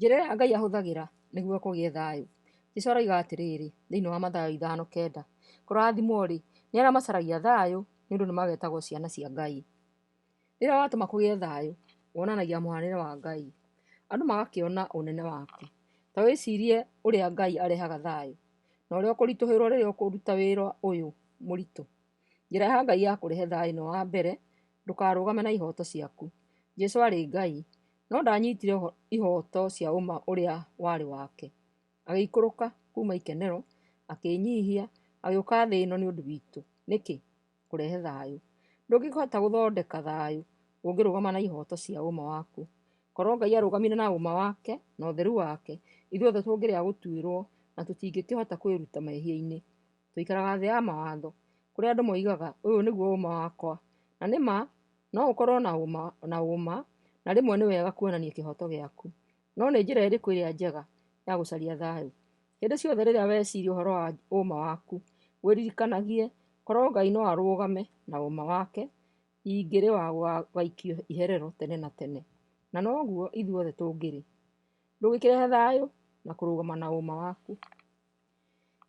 Njĩra ĩrĩa Ngai ahũthagĩra nĩguo kũgĩe thayũ. Jesũ aroiga atĩrĩrĩ thĩinĩ wa Mathayo 5:9, kũrathimwo-rĩ nĩ arĩa macaragia thayũ nĩ ũndũ nĩ magetagwo ciana cia Ngai. Rĩrĩa watũma kũgĩe thayũ wonanagia mũhanĩre wa Ngai, andũ magakĩona ũnene wake. Ta wĩcirie ũrĩa Ngai arehaga thayũ na ũrĩa ũkũritũhĩrwo rĩrĩa ũkũruta wĩra ũyũ mũritũ. Njĩra ya Ngai ya kũrehe thayũ nĩ wa mbere, ndũkarũgame na ihoto ciaku. Jesũ arĩ Ngai no ndanyitire ihoto cia ũma ũrĩa warĩ wake. Agĩikũrũka kuma ikenero, akĩnyihia, agĩũka thĩ ĩno nĩ ũndũ witũ. Nĩkĩ? Kũrehe thayũ. Ndũngĩhota gũthondeka thayũ ũngĩrũgama na ihoto cia ũma waku. Korwo Ngai arũgamire na ũma wake na ũtheru wake, ithuothe tũngĩrĩa gũtuĩrwo na tũtingĩkĩhota kwĩruta mehia-inĩ. Tũikaraga thĩ ya mawatho kũrĩa andũ moigaga ũyũ nĩguo ũma wakwa, na nĩma no ũkorwo na ũma na rĩmwe nĩ wega kuonania kĩhoto gĩaku, no nĩ njĩra ĩrĩkũ ĩrĩa njega ya gũcaria thayũ? Hĩndĩ ciothe rĩrĩa weciria ũhoro wa ũma waku, wĩririkanagie korwo Ngai no arũgame na ũma wake, ingĩrĩ wa gaikio iherero tene na tene, na noguo ithuothe tũngĩrĩ. Ndũgĩkĩrehe thayũ na kũrũgama na ũma waku.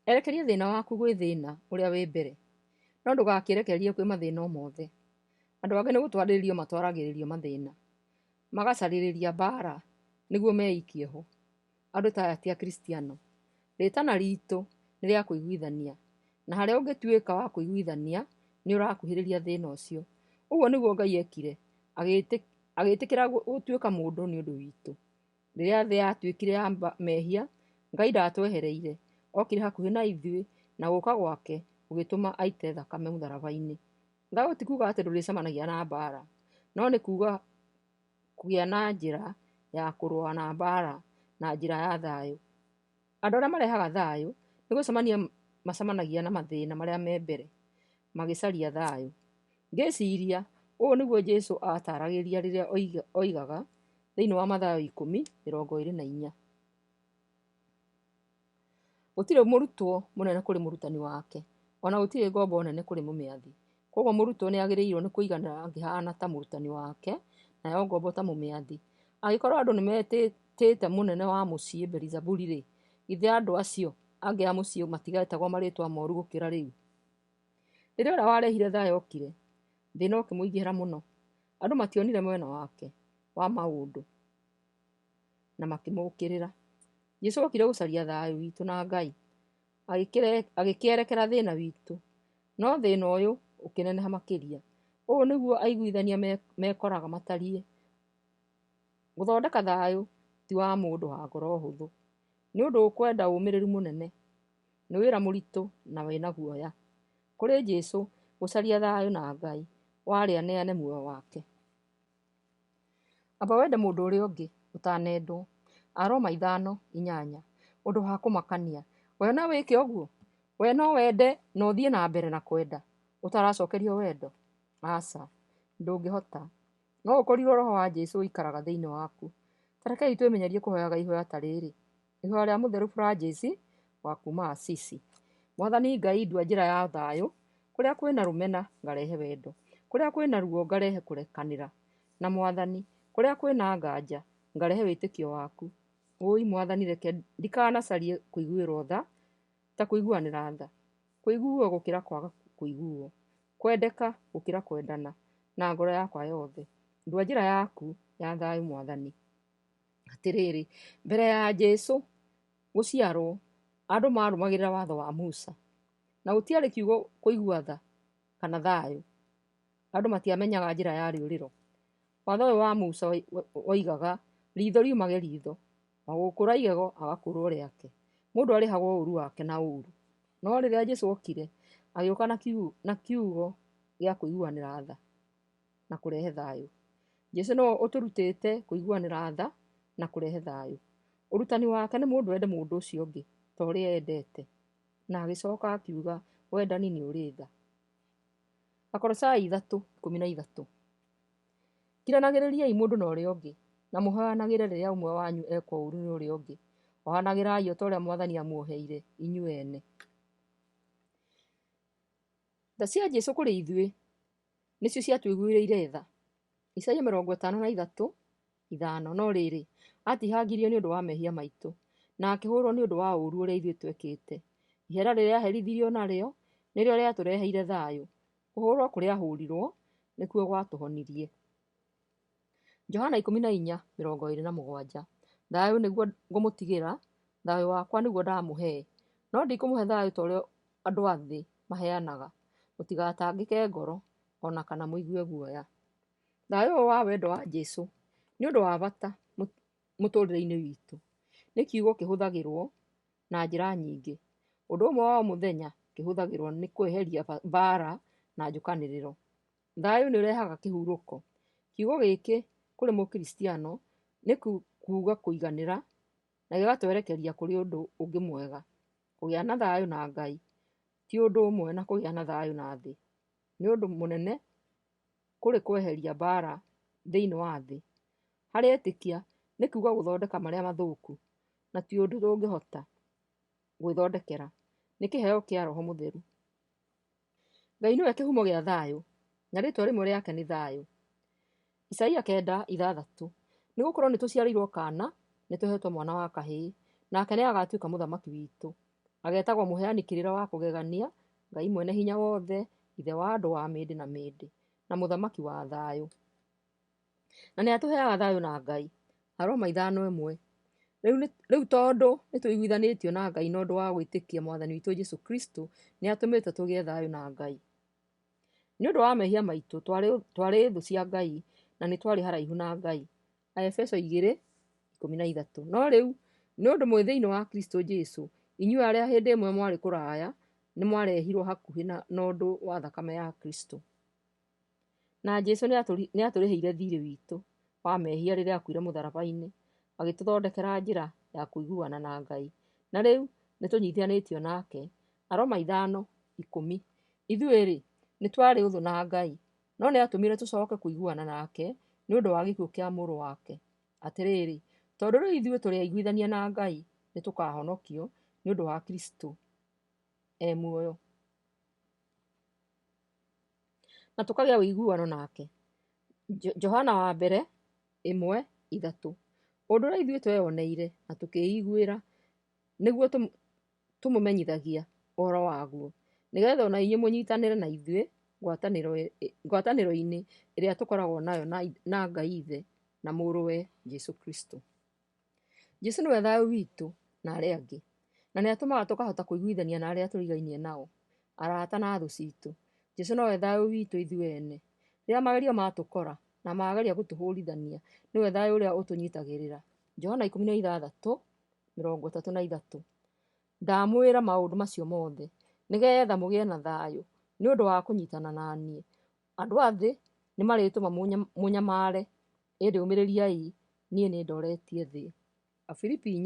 Erekeria thĩna waku gwĩ thĩna ũrĩa wĩ mbere, no ndũgakĩrekererie kwĩ mathĩna o mothe. Andũ angĩ nĩ gũtwarĩrĩrio matwaragĩrĩrio mathĩna, magacarĩrĩria mbara nĩguo meikie ho. Andũ ta aya ti akristiano. Rĩtana ritũ nĩ rĩa kũiguithania, na harĩa ũngĩtuĩka wa kũiguithania nĩ ũrakuhĩrĩria thĩna ũcio. Ũguo nĩguo Ngai ekire, agĩtĩkĩra gũtuĩka mũndũ nĩ ũndũ witũ. Rĩrĩa thĩ yatuĩkire ya mehia, Ngai ndatwehereire, okire hakuhĩ na ithuĩ na gũka gwake gũgĩtũma aite thakame mũtharaba-inĩ. Thayũ ti kuuga atĩ ndũrĩcemanagia na mbara, no nĩ kuuga kũgĩa na njĩra ya kũrũa na mbara na njĩra ya thayũ. Andũ arĩa marehaga thayũ nĩ gũcemania macemanagia na mathĩna marĩa me mbere magĩcaria thayũ. Ngĩciria ũũ nĩguo Jesũ ataragĩria rĩrĩa oigaga thĩinĩ wa Mathayo 10:24, gũtirĩ mũrutwo mũnene kũrĩ mũrutani wake, ona gũtirĩ ngombo nene kũrĩ mũmĩathi. Koguo mũrutwo nĩ agĩrĩirwo nĩ kũiganĩra angĩhana ta mũrutani wake, nayo ngombo ta mũmĩathi. Angĩkorwo andũ nĩ metĩte mũnene wa mũciĩ Beelzebuli-rĩ, githĩ andũ acio angĩ a mũciĩ matigetagwo marĩtwa moru gũkĩra rĩu? Rĩrĩa ũrĩa warehire thayũ okire, thĩna ũkĩmũingĩhĩra mũno. Andũ mationire mwena wake wa maũndũ na makĩmũũkĩrĩra. Jesũ okire gũcaria thayũ witũ na Ngai, agĩkĩerekera thĩna witũ, no thĩna ũyũ ũkĩneneha makĩria. Ũũ nĩguo aiguithania mekoraga matariĩ. Gũthondeka thayũ ti wa mũndũ wa ngoro hũthũ, nĩ ũndũ ũkwenda ũmĩrĩru mũnene, nĩ wĩra mũritũ na wĩna guoya. Kũrĩ Jesũ gũcaria thayũ na Ngai warĩ aneane muoyo wake. Amba wende mũndũ ũrĩa ũngĩ ũtanendwo. Aroma 5:8, ũndũ wa kũmakania. We no wĩke ũguo? We no wende na ũthiĩ na mbere na kwenda ũtaracokerio wendo? Aca, ndũngĩhota. No ũkorirwo roho wa Jesũ ũikaraga thĩinĩ waku. Tarekei twĩmenyerie kũhoyaga ihoya ta rĩrĩ. Ihoya rĩa mũtheru Francis wa kuma Assisi. Mwathani Ngai, ndua njĩra ya thayũ, kũrĩa kwĩna rũmena ngarehe wendo, kũrĩa kwĩna ruo ngarehe kũrekanĩra, na Mwathani, kũrĩa kwĩna nganja ngarehe wĩtĩkio waku. Ũi Mwathani, reke ndikanacarie kũiguĩrwo tha ta kũiguanĩra tha, kũiguo gũkĩra kwaga kũiguo, kwendeka gũkĩra kwendana na ngoro yakwa yothe. Ndua njĩra yaku ya thayũ Mwathani. Atĩrĩrĩ, mbere ya Jesũ gũciarwo, andũ marũmagĩrĩra watho wa Musa, na gũtiarĩ kiugo kũigua tha kana thayũ. Andũ matiamenyaga njĩra ya rĩũrĩro. Watho ũyũ wa Musa woigaga ritho riumage ritho, magũkũra igego agakũrwo rĩake. Mũndũ arĩhagwo ũũru wake na ũũru. No rĩrĩa Jesũ okire, agĩũka na kiugo gĩa kũiguanĩra tha na kũrehe thayũ. Jesũ no ũtũrutĩte kũiguanĩra tha na kũrehe thayũ. Ũrutani wake nĩ mũndũ ende mũndũ ũcio ũngĩ ta ũrĩa endete, na agĩcoka akiuga wendani nĩ ũrĩ tha. Akolosai 3:13, kiranagĩrĩriai mũndũ na ũrĩa ũngĩ na mũhoyanagĩre rĩrĩa ũmwe wanyu ekwo ũũru nĩ ũrĩa ũngĩ. Ohanagĩrai o ta ũrĩa Mwathani amuoheire inyuĩ ene. Tha cia Jesũ kũrĩ ithuĩ nĩcio ciatũiguĩrĩire tha. Isaia 53:5, no rĩrĩ, Atihangirio nĩ ũndũ wa mehia maitũ, na akĩhũrwo nĩ ũndũ wa ũũru ũrĩa ithuĩ twekĩte. Ihera rĩrĩa aherithirio narĩo nĩrĩo rĩatũreheire thayũ. Kũhũrwo kũrĩa ahũrirwo nĩkuo gwatũhonirie. Johana 14:27. Thayũ nĩguo ngũmũtigĩra, thayũ wakwa nĩguo ndamũhe, no ndikũmũhe thayũ ta ũrĩa andũ a thĩ maheanaga. Mũtigatangĩke ngoro, ona kana mũigue guoya. Thayũ ũyũ wa wendo wa Jesũ nĩ ũndũ wa bata mũtũrĩre-inĩ witũ. Nĩ kiugo kĩhũthagĩrwo na njĩra nyingĩ. Ũndũ ũmwe wa o mũthenya kĩhũthagĩrwo nĩ kweheria mbara na njũkanĩrĩro. Thayũ nĩ ũrehaga kĩhurũko. Kiugo gĩkĩ kũrĩ mũkristiano nĩ kuuga kũiganĩra na gĩgatwerekeria kũrĩ ũndũ ũngĩ mwega. Kũgĩa na thayũ na Ngai ti ũndũ ũmwe na kũgĩa na thayũ na thĩ. Nĩ ũndũ mũnene kũrĩ kweheria mbara thĩinĩ wa thĩ. Harĩ etĩkia nĩ kuuga gũthondeka marĩa mathũku, na ti ũndũ tũngĩhota gwĩthondekera. Nĩ kĩheo kĩa Roho Mũtheru. Ngai nĩwe kĩhumo gĩa thayũ, na rĩĩtwa rĩmwe rĩake nĩ thayũ. Isaia 9:6. Nĩgũkorwo nĩtũciarĩirwo kaana, nĩtũhetwo mwana wa kahĩĩ, nake nĩagatuĩka mũthamaki witũ. Agetagwo mũheani kĩrĩra wa kũgegania, Ngai mwene hinya wothe, ithe wa andũ wa mĩndĩ na mĩndĩ, na mũthamaki wa thayũ. Na nĩatũheaga thayũ na Ngai. Aroma 5:1. Rĩu tondũ nĩtũiguithanĩtio na Ngai na ũndũ wa gwĩtĩkia Mwathani witũ Jesũ Kristo, nĩatũmĩte tũgĩe thayũ na Ngai. Nĩ ũndũ wa mehia maitũ twarĩ thũ cia Ngai, na nĩ twarĩ haraihu na Ngai. Aefeso 2:13. No rĩu nĩ ũndũ mwĩ thĩinĩ wa Kristo Jesũ, inyuĩ arĩa hĩndĩ ĩmwe mwarĩ kũraya nĩ mwarehirwo hakuhĩ na ũndũ wa thakame ya Kristo. Na Jesũ nĩatũrĩhĩire thirĩ witũ wa mehia rĩrĩa akuire mũtharaba-inĩ, agĩtũthondekera njĩra ya kũiguana na Ngai. Na rĩu nĩtũnyitithanĩtio nake. Aroma 5:10. Ithuĩ-rĩ nĩ twarĩ ũthũ na Ngai, no nĩatũmire tũcoke kũiguana nake nĩ ũndũ wa gĩkuũ kĩa mũrũ wake. Atĩrĩrĩ, tondũ rĩu ithuĩ tũrĩ aiguithania na Ngai, nĩtũkahonokio nĩ ũndũ wa Kristo muoyo, na tũkagĩa ũiguano nake. Johana 1:3. Ũndũ ũrĩa ithuĩ tweyoneire na tũkĩiguĩra nĩguo tũmũmenyithagia ũhoro waguo, nĩgetha ona inyuĩ mũnyitanĩre na ithuĩ ngwatanĩro-inĩ ĩrĩa tũkoragwo nayo na Ngai Ithe na mũrũwe Jesũ Kristo. Jesũ nĩwe thayũ witũ na arĩa angĩ, na nĩatũmaga tũkahota kũiguithania na arĩa tũrigainie nao, arata na thũ citũ. Jesũ nowe thayũ witũ ithuĩ ene. Rĩrĩa magerio matũkora na mageria gũtũhũrithania, nĩwe thayũ ũrĩa ũtũnyitagĩrĩra. Johana 16:33. Ndamwĩra maũndũ macio mothe nĩgetha mũgĩe na thayũ. Nĩ ũndũ wa kũnyitana na niĩ. Andũ a thĩ nĩmarĩtũma mũnyamare, ĩndĩ ũmĩrĩriai, niĩ nĩndoretie thĩ. Afilipi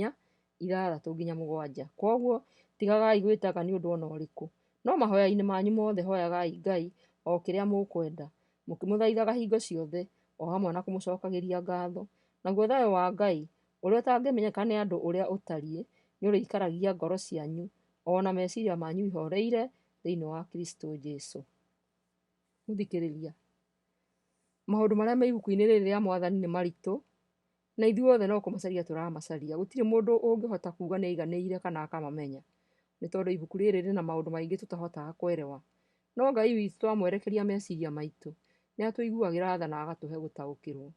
4:6-7. Kwoguo tigagai gwĩtaga nĩ ũndũ ona ũrĩkũ, no mahoya-inĩ manyu mothe hoyagai Ngai o kĩrĩa mũkwenda, mũkĩmũthaithaga hingo ciothe o hamwe na kũmũcokagĩria ngatho. Naguo thayũ wa Ngai ũrĩa ũtangĩmenyeka nĩ andũ ũrĩa ũtariĩ, nĩũrĩikaragia ngoro cianyu ona meciria manyu ihoreire thĩinĩ wa Kristo Jesũ. Mũthikĩrĩria, maũndũ marĩa me ibuku-inĩ rĩrĩ rĩa Mwathani nĩ maritũ, na ithuĩ othe no kũmacaria tũramacaria. Gũtirĩ mũndũ ũngĩhota kuuga nĩaiganĩire kana akamamenya, nĩ tondũ ibuku rĩrĩ rĩna maũndũ maingĩ tũtahotaga kwerewa. No Ngai witũ twamwerekeria meciria maitũ, nĩatũiguagĩra tha na agatũhe gũtaũkĩrwo.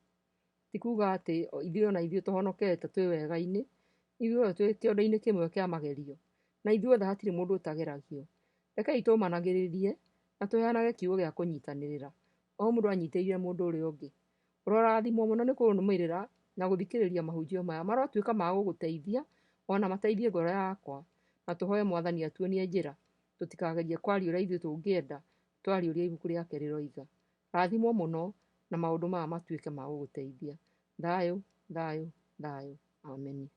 Ti kuuga atĩ ithuĩ ona ithuĩ tũhonokete twĩ wega-inĩ, ithuĩ othe twĩ kĩondo-inĩ kĩmwe kĩa magerio, na ithuĩ othe hatirĩ mũndũ ũtageragio. Rekei tũmanagĩrĩrie na tũheanage kiugo gĩa kũnyitanĩrĩra, o mũndũ anyitĩrĩire mũndũ ũrĩa ũngĩ. Ũrorathimwo mũno nĩ kũrũmĩrĩra na gũthikĩrĩria mahunjio maya, marotuĩka ma gũgũteithia ona mateithie ngoro yakwa, na tũhoe Mwathani atuonie njĩra, tũtikagerie kwaria ũrĩa ithuĩ tũngĩenda, twarie ũrĩa ibuku rĩake rĩroiga. Rathimwo mũno na maũndũ maya matuĩke ma gũgũteithia. Thayũ, thayũ, thayũ. Ameni.